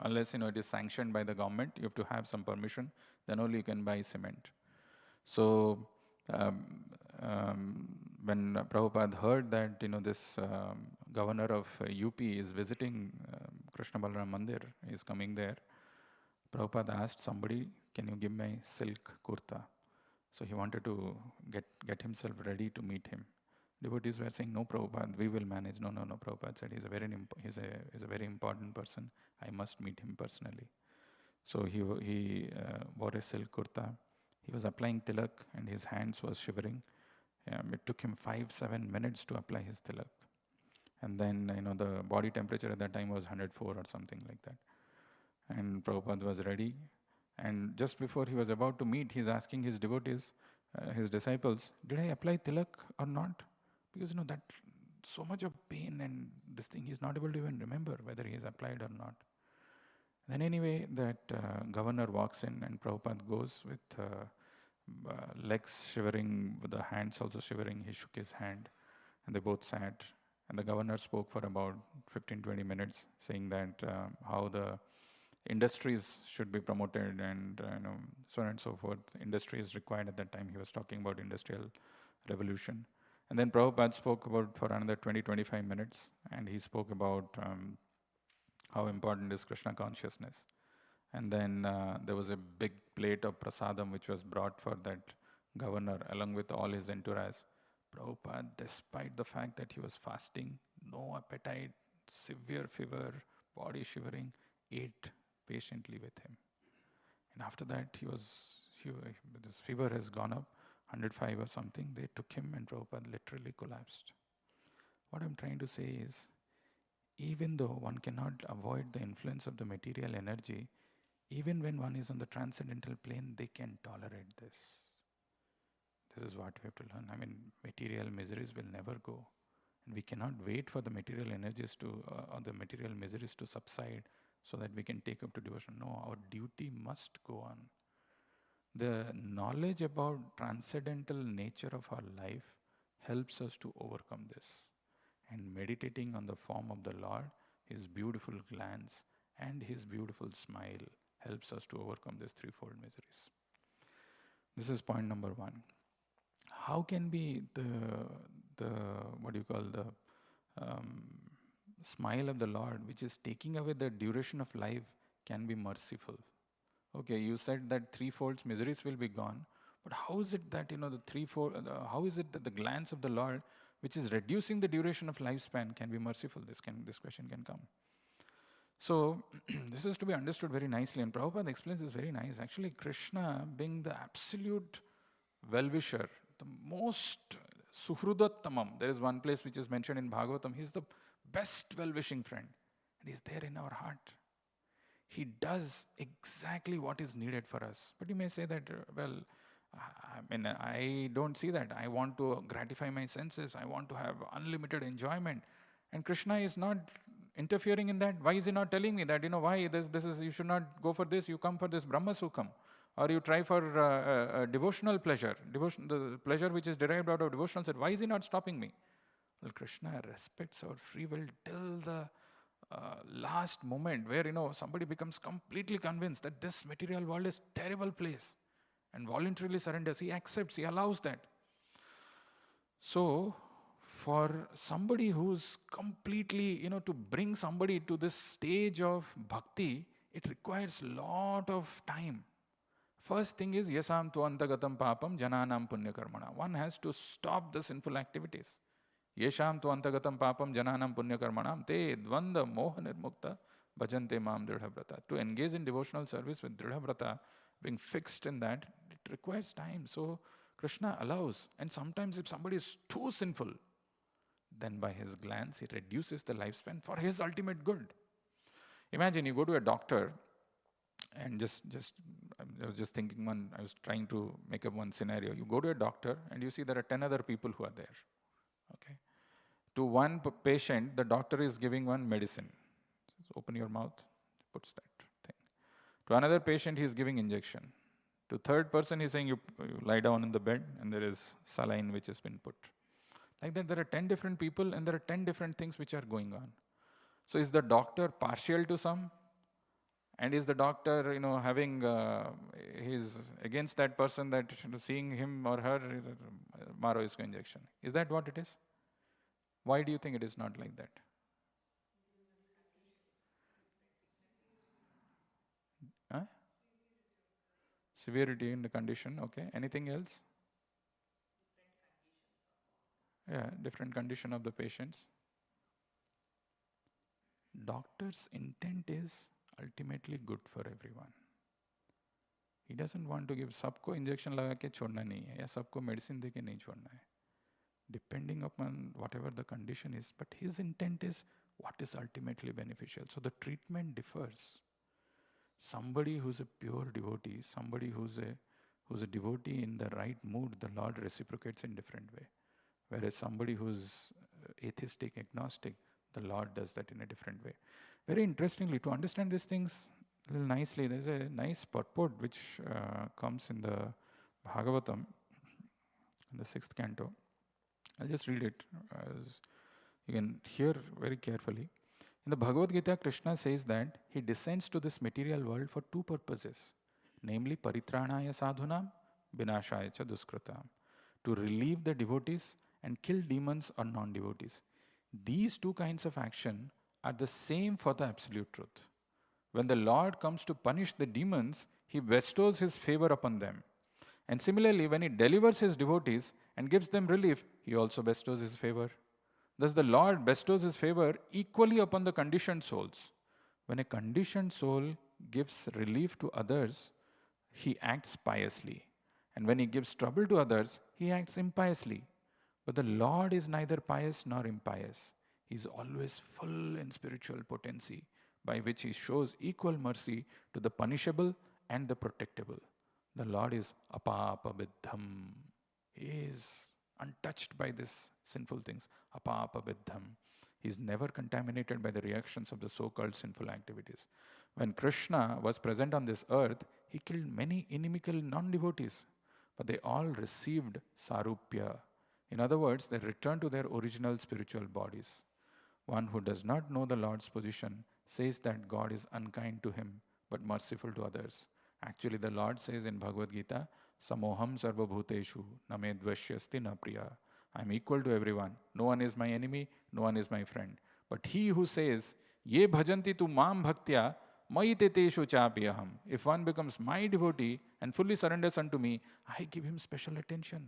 Unless, it is sanctioned by the government, you have to have some permission, then only you can buy cement. So, when Prabhupada heard that, this governor of UP is visiting Krishna Balram Mandir, is coming there, Prabhupada asked somebody, can you give me silk kurta? So he wanted to get himself ready to meet him. Devotees were saying, no, Prabhupada, we will manage. No, Prabhupada said, he's a very important person. I must meet him personally. So he wore a silk kurta. He was applying tilak and his hands was shivering. It took him 5-7 minutes to apply his tilak. And then, the body temperature at that time was 104 or something like that. And Prabhupada was ready. And just before he was about to meet, he's asking his devotees, his disciples, did I apply tilak or not? Because, that so much of pain and this thing, he's not able to even remember whether he's applied or not. Then anyway, that governor walks in and Prabhupada goes with legs shivering, with the hands also shivering. He shook his hand and they both sat. And the governor spoke for about 15-20 minutes, saying that how the industries should be promoted and so on and so forth. Industry is required at that time. He was talking about industrial revolution. And then Prabhupada spoke for another 20-25 minutes, and he spoke about how important is Krishna consciousness. And then there was a big plate of prasadam which was brought for that governor along with all his entourage. Prabhupada, despite the fact that he was fasting, no appetite, severe fever, body shivering, ate patiently with him. And after that, this fever has gone up, 105 or something. They took him and Prabhupada literally collapsed. What I'm trying to say is, even though one cannot avoid the influence of the material energy, even when one is on the transcendental plane, they can tolerate this. This is what we have to learn. Material miseries will never go. And we cannot wait for the material energies or the material miseries to subside so that we can take up to devotion. No, our duty must go on. The knowledge about transcendental nature of our life helps us to overcome this. And meditating on the form of the Lord, His beautiful glance and His beautiful smile helps us to overcome these threefold miseries. This is point number 1. How can be the smile of the Lord, which is taking away the duration of life, can be merciful? Okay, you said that threefold miseries will be gone, but how is it that how is it that the glance of the Lord, which is reducing the duration of lifespan, can be merciful? This question can come. So this is to be understood very nicely, and Prabhupada explains this very nice. Actually, Krishna, being the absolute well-wisher, the most suhrudattamam, there is one place which is mentioned in Bhagavatam, he's the best well-wishing friend, and he's there in our heart. He does exactly what is needed for us. But you may say that, I don't see that. I want to gratify my senses. I want to have unlimited enjoyment. And Krishna is not interfering in that. Why is he not telling me that, why this is, you should not go for this, you come for this Brahma Sukham? Or you try for devotional pleasure, the pleasure which is derived out of devotional service. Why is he not stopping me? Well, Krishna respects our free will till the last moment where, somebody becomes completely convinced that this material world is a terrible place and voluntarily surrenders. He accepts, he allows that. So, for somebody who's completely, to bring somebody to this stage of bhakti, it requires a lot of time. First thing is, yasam tu antagatam papam jananam punya karmana. One has to stop the sinful activities. Yesham tu antagatam papam jananam punya karmanam te dvanda moha nirmukta bhajante mam dridhabrata. To engage in devotional service with dridhabrata, being fixed in that, it requires time. So Krishna allows. And sometimes if somebody is too sinful, then by his glance, he reduces the lifespan for his ultimate good. Imagine you go to a doctor, and I was just thinking I was trying to make up one scenario. You go to a doctor and you see there are 10 other people who are there. Okay. To one patient, the doctor is giving one medicine. So open your mouth, puts that thing. To another patient, he is giving injection. To third person, he's saying you lie down in the bed and there is saline which has been put. Like that, there are 10 different people and there are 10 different things which are going on. So is the doctor partial to some? And is the doctor, having, he's against that person, that seeing him or her, maro isko injection. Is that what it is? Why do you think it is not like that? Huh? Severity in the condition, okay. Anything else? Yeah, different condition of the patients. Doctor's intent is ultimately good for everyone. He doesn't want to give सबको injection लगा के छोड़ना नहीं है या सबको medicine दे के नहीं छोड़ना है. Depending upon whatever the condition is, but his intent is what is ultimately beneficial. So the treatment differs. Somebody who's a pure devotee, somebody who's a devotee in the right mood, the Lord reciprocates in different way. Whereas somebody who's atheistic, agnostic, the Lord does that in a different way. Very interestingly, to understand these things a little nicely, there's a nice purport which comes in the Bhagavatam, in the 6th canto. I'll just read it as you can hear very carefully. In the Bhagavad Gita, Krishna says that he descends to this material world for two purposes, namely paritranaya sadhunam, vinashaya cha duskritam, to relieve the devotees and kill demons or non-devotees. These two kinds of action are the same for the absolute truth. When the Lord comes to punish the demons, he bestows his favor upon them. And similarly, when he delivers his devotees and gives them relief, he also bestows his favor. Thus the Lord bestows his favor equally upon the conditioned souls. When a conditioned soul gives relief to others, he acts piously. And when he gives trouble to others, he acts impiously. But the Lord is neither pious nor impious. He is always full in spiritual potency, by which he shows equal mercy to the punishable and the protectable. The Lord is apapabiddham. He is untouched by these sinful things. Apapabiddham. He is never contaminated by the reactions of the so-called sinful activities. When Krishna was present on this earth, he killed many inimical non-devotees, but they all received sarupya. In other words, they returned to their original spiritual bodies. One who does not know the Lord's position says that God is unkind to him, but merciful to others. Actually, the Lord says in Bhagavad Gita, Samoham sarva bhuteshu name dvashyasti na priya. I am equal to everyone. No one is my enemy, no one is my friend. But he who says, Ye bhajanti tu mam bhaktya, mai teteshu chapyaham. If one becomes my devotee and fully surrenders unto me, I give him special attention.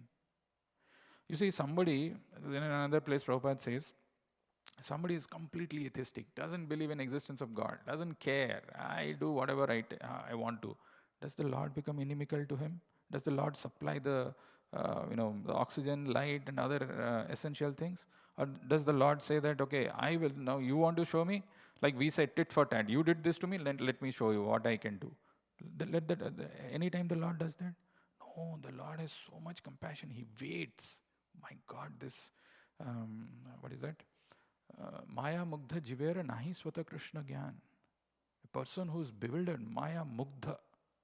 You see, somebody, in another place Prabhupada says, somebody is completely atheistic, doesn't believe in existence of God, doesn't care, I do whatever I want to. Does the Lord become inimical to him? Does the Lord supply the the oxygen, light and other essential things? Or does the Lord say that, okay, I will, now you want to show me? Like we say tit for tat, you did this to me, let me show you what I can do. Anytime the Lord does that? No, the Lord has so much compassion, he waits. My God, this, what is that? Maya Mugdha Jivera Nahi Swata Krishna Gyan. A person who is bewildered, Maya Mugdha.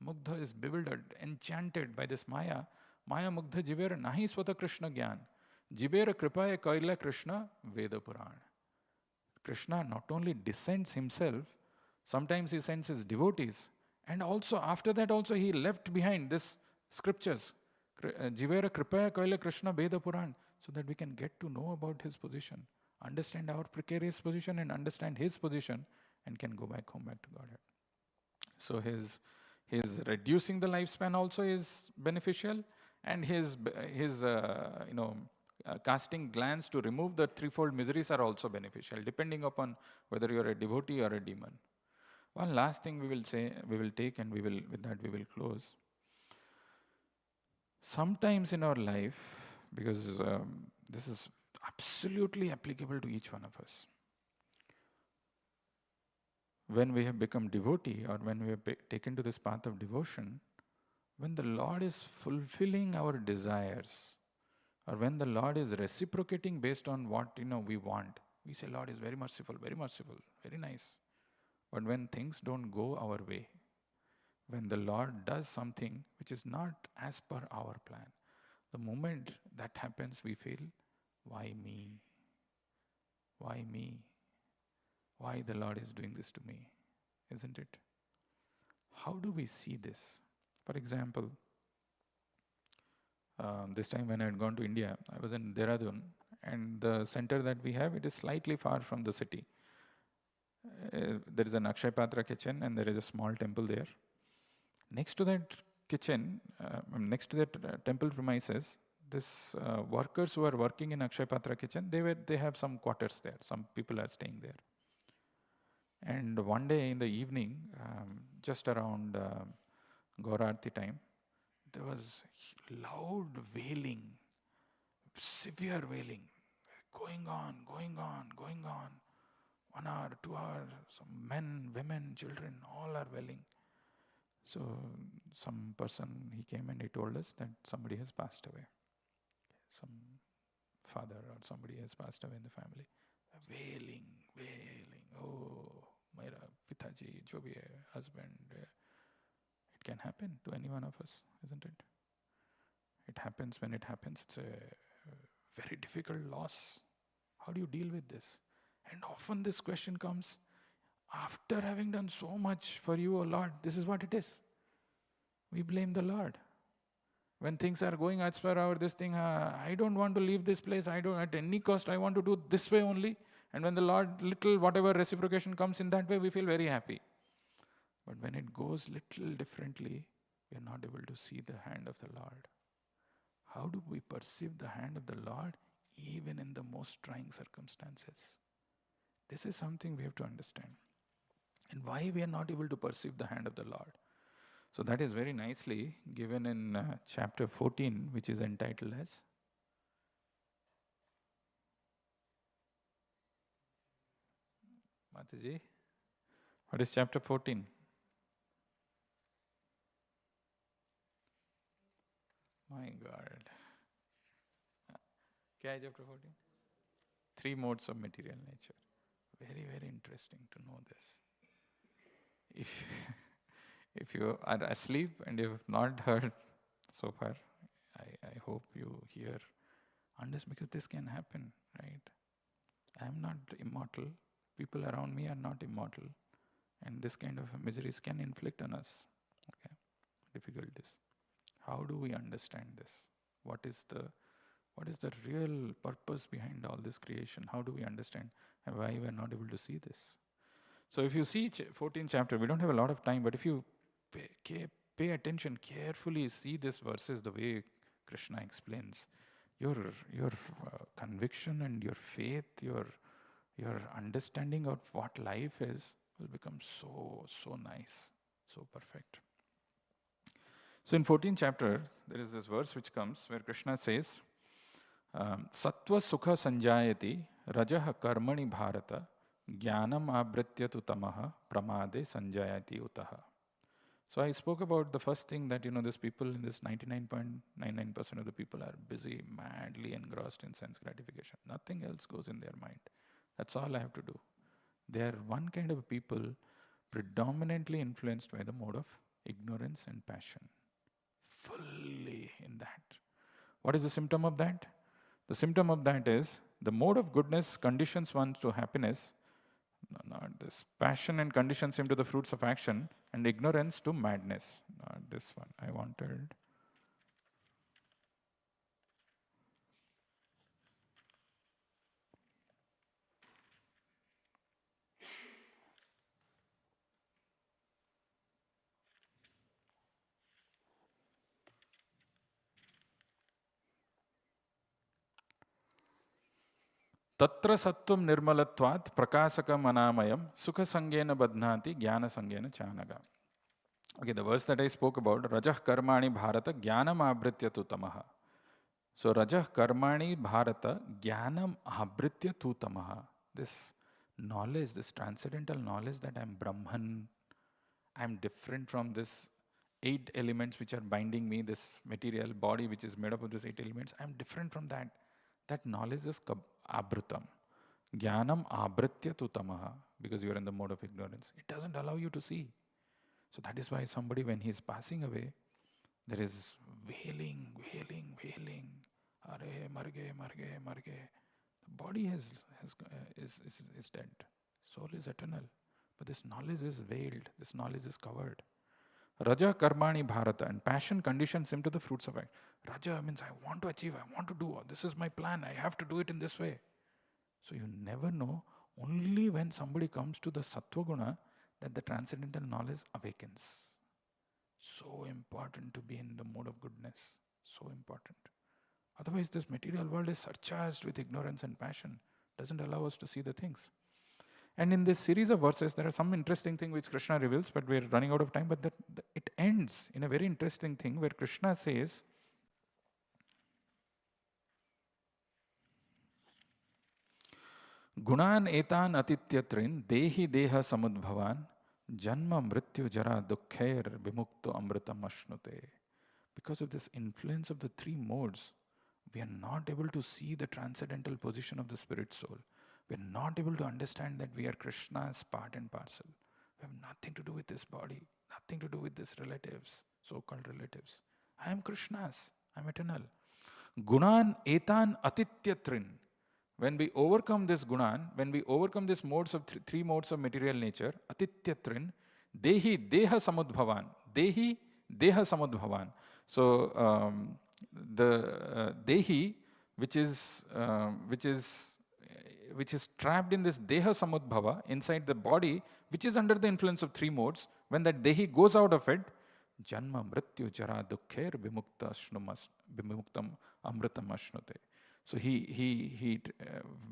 Mugdha is bewildered, enchanted by this Maya. Maya Mugdha Jivera Nahi Swata Krishna Gyan. Jivera Kripaya Kaila Krishna Veda Puran. Krishna not only descends himself, sometimes he sends his devotees. And also, after that also, he left behind this scriptures. Jivera Kripaya Kaila Krishna Veda Puran. So that we can get to know about his position, understand our precarious position and understand his position, and can go back home, back to Godhead. So his reducing the lifespan also is beneficial, and his casting glance to remove the threefold miseries are also beneficial, depending upon whether you are a devotee or a demon. One last thing we will take, and with that we will close. Sometimes in our life, because this is absolutely applicable to each one of us, when we have become devotee or when we have taken to this path of devotion, when the Lord is fulfilling our desires, or when the Lord is reciprocating based on what we want, we say, Lord is very merciful, very nice. But when things don't go our way, when the Lord does something which is not as per our plan, the moment that happens, we feel, why me? Why me? Why the Lord is doing this to me? Isn't it? How do we see this? For example, this time when I had gone to India, I was in Dehradun, and the center that we have, it is slightly far from the city. There is an Akshay Patra kitchen, and there is a small temple there. Next to that kitchen, next to that temple premises, this workers who are working in Akshay Patra kitchen, they have some quarters there. Some people are staying there. And one day in the evening, just around Gaurarti time, there was loud wailing, severe wailing, going on. 1 hour, 2 hours, some men, women, children, all are wailing. So some person, he came and he told us that somebody has passed away. Some father or somebody has passed away in the family. Wailing. Oh, Myra, Pitaji, jo bhi hai, husband. It can happen to any one of us, isn't it? It happens when it happens. It's a very difficult loss. How do you deal with this? And often this question comes, after having done so much for you, O Lord, this is what it is. We blame the Lord. When things are going as per our this thing, I don't want to leave this place. I don't, at any cost, I want to do this way only. And when the Lord, little whatever reciprocation comes in that way, we feel very happy. But when it goes little differently, we are not able to see the hand of the Lord. How do we perceive the hand of the Lord even in the most trying circumstances? This is something we have to understand. And why we are not able to perceive the hand of the Lord. So that is very nicely given in chapter 14, which is entitled as Mataji, what is chapter 14? My God. Kya hai chapter 14? 3 modes of material nature. Very, very interesting to know this. If you are asleep and you have not heard so far, I hope you hear, understand, because this can happen, right? I am not immortal. People around me are not immortal. And this kind of miseries can inflict on us. Okay, difficulties. How do we understand this? What is the real purpose behind all this creation? How do we understand and why we are not able to see this? So if you see 14th chapter, we don't have a lot of time, but if you pay attention carefully, see these verses the way Krishna explains, your conviction and your faith, your understanding of what life is will become so nice, so perfect. So in 14th chapter, there is this verse which comes where Krishna says, Sattva sukha sanjayati rajah karmani bharata jnanam abritya tu tamaha pramade sanjayati utaha. So I spoke about the first thing that, these people, in this 99.99% of the people are busy, madly engrossed in sense gratification. Nothing else goes in their mind. That's all I have to do. They are one kind of people predominantly influenced by the mode of ignorance and passion. Fully in that. What is the symptom of that? The symptom of that is the mode of goodness conditions one to happiness, not this. Passion and conditions him to the fruits of action, and ignorance to madness. Not this one. I wanted. Tatra sattvam nirmalatvat prakasakam anamayam sukha sangena badhnati jnana sangena chanaga. Okay, the verse that I spoke about, Rajah Karmani Bharata Jnanam Abritya tu Tamaha. So Rajah Karmani Bharata Jnanam Abritya tu Tamaha. This knowledge, this transcendental knowledge that I'm Brahman, I'm different from this 8 elements which are binding me, this material body which is made up of these 8 elements, I'm different from that. That knowledge is abrutam. Jnanam abritya tu tamaha, because you are in the mode of ignorance. It doesn't allow you to see. So that is why somebody, when he is passing away, there is wailing, wailing, wailing. Are, marge, marge, marge. The body is dead. Soul is eternal. But this knowledge is veiled. This knowledge is covered. Raja karmani bharata, and passion conditions him to the fruits of act. Raja means I want to achieve, I want to do, this is my plan, I have to do it in this way. So you never know, only when somebody comes to the sattva guna, that the transcendental knowledge awakens. So important to be in the mode of goodness. So important. Otherwise, this material world is surcharged with ignorance and passion. Doesn't allow us to see the things. And in this series of verses, there are some interesting things which Krishna reveals, but we're running out of time. But it ends in a very interesting thing where Krishna says, Gunan etan atityatrin dehi deha samudbhavan janma mrityu jara dukkhair vimukto amritam ashnute. Because of this influence of the 3 modes, we are not able to see the transcendental position of the spirit soul. We are not able to understand that we are Krishna's part and parcel. We have nothing to do with this body, nothing to do with these relatives, so-called relatives. I am Krishna's, I am eternal. Gunan etan atityatrin. When we overcome this gunan, when we overcome these modes of 3 modes of material nature, atityatrin, dehi deha samudbhavan. Dehi deha samudbhavan. So the dehi, which is trapped in this deha samudbhava inside the body, which is under the influence of 3 modes, when that dehi goes out of it, janma mrityu jara dukkhair vimuktam amritam ashnute. So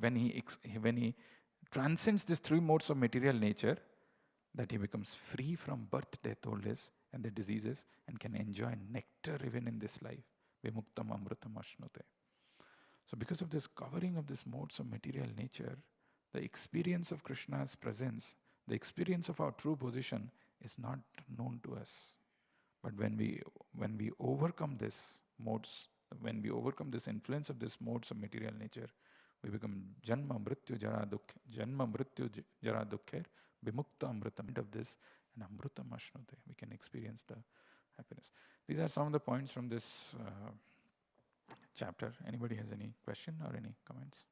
when he transcends these 3 modes of material nature, that he becomes free from birth, death, old age, and the diseases, and can enjoy nectar even in this life. Vimuktam amritam ashnute. So because of this covering of these modes of material nature, the experience of Krishna's presence, the experience of our true position is not known to us. But when we overcome these modes, when we overcome this influence of these modes of material nature, we become janma mrityu jara dukkhair vimukta amritam of this, and amritam ashnute. We can experience the happiness. These are some of the points from this chapter. Anybody has any question or any comments?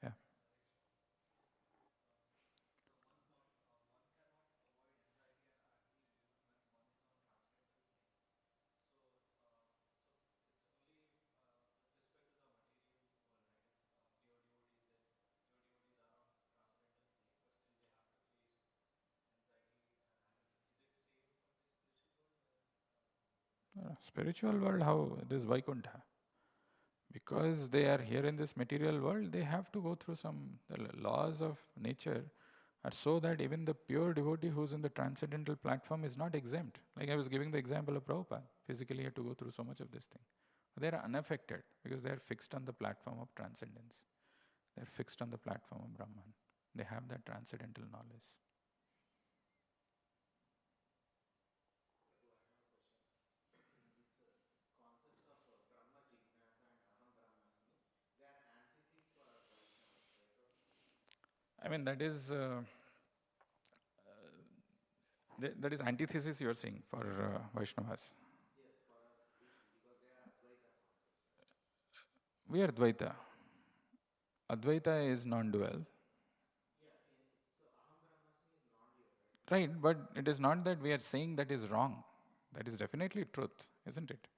Yeah. Spiritual world, how? It is Vaikuntha. Because they are here in this material world, they have to go through the laws of nature are so that even the pure devotee who's in the transcendental platform is not exempt. Like I was giving the example of Prabhupada. Physically, he had to go through so much of this thing. But they are unaffected because they are fixed on the platform of transcendence. They are fixed on the platform of Brahman. They have that transcendental knowledge. I mean, that is That is antithesis you are saying for Vaishnavas. We are Dvaita. Advaita is non-dual. Right, but it is not that we are saying that is wrong. That is definitely truth, isn't it?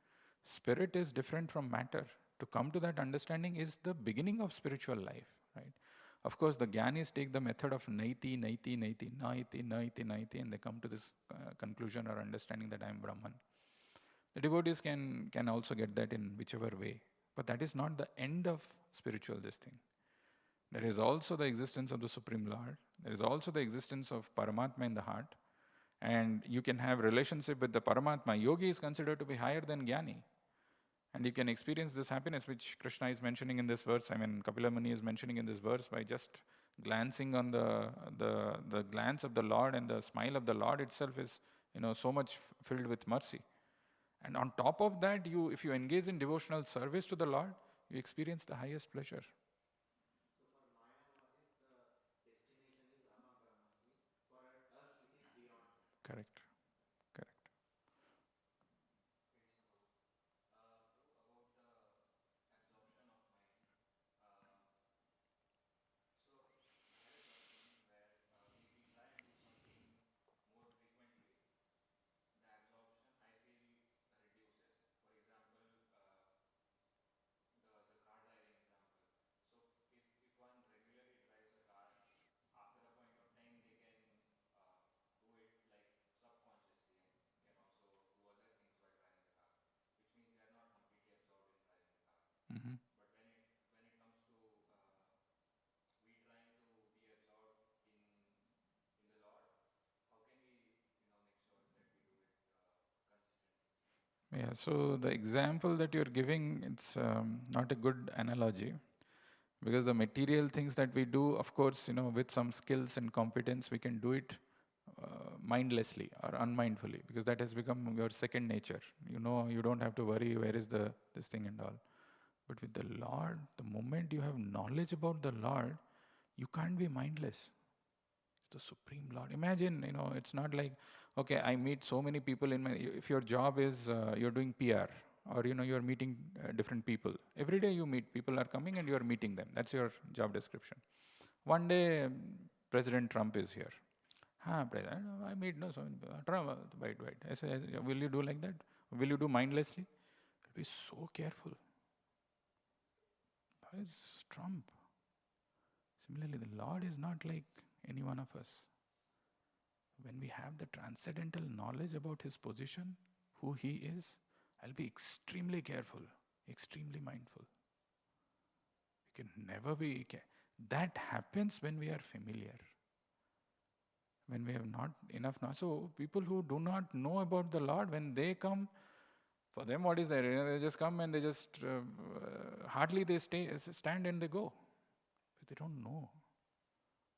Spirit is different from matter. To come to that understanding is the beginning of spiritual life, right? Of course, the Gyanis take the method of naiti, naiti, naiti, naiti, naiti, naiti, and they come to this conclusion or understanding that I am Brahman. The devotees can also get that in whichever way. But that is not the end of spiritual this thing. There is also the existence of the Supreme Lord. There is also the existence of Paramatma in the heart. And you can have relationship with the Paramatma. Yogi is considered to be higher than Jnani. And you can experience this happiness which Krishna is mentioning in this verse. I mean, Kapila Muni is mentioning in this verse by just glancing on the glance of the Lord, and the smile of the Lord itself is, so much filled with mercy. And on top of that, if you engage in devotional service to the Lord, you experience the highest pleasure. Correct. Correct. Mm-hmm. Yeah, so the example that you're giving, it's not a good analogy, because the material things that we do, of course, with some skills and competence, we can do it mindlessly or unmindfully, because that has become your second nature. You don't have to worry where is this thing and all. But with the Lord, the moment you have knowledge about the Lord, you can't be mindless. It's the Supreme Lord. Imagine, it's not like, okay, I meet so many people if your job is, you're doing PR, or, you're meeting different people. Every day you meet, people are coming and you're meeting them. That's your job description. One day, President Trump is here. President, I meet, no, so, Trump, wait. I say, will you do like that? Will you do mindlessly? Be so careful. It's Trump. Similarly, the Lord is not like any one of us. When we have the transcendental knowledge about His position, who He is, I'll be extremely careful, extremely mindful. We can never be. That happens when we are familiar. When we have not enough knowledge. So people who do not know about the Lord, when they come, for them what is there? They just come and they just, hardly they stand and they go. But they don't know.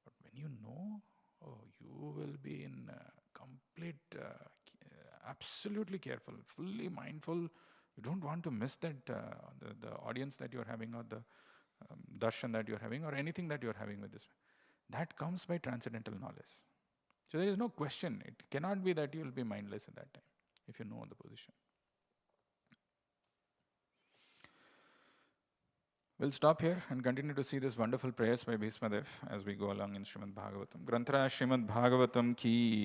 But when you know, you will be in complete, absolutely careful, fully mindful. You don't want to miss that, the audience that you're having, or the darshan that you're having, or anything that you're having with this. That comes by transcendental knowledge. So there is no question. It cannot be that you will be mindless at that time, if you know the position. We'll stop here and continue to see these wonderful prayers by Bhismadev as we go along in Srimad Bhagavatam. Granthara Srimad Bhagavatam ki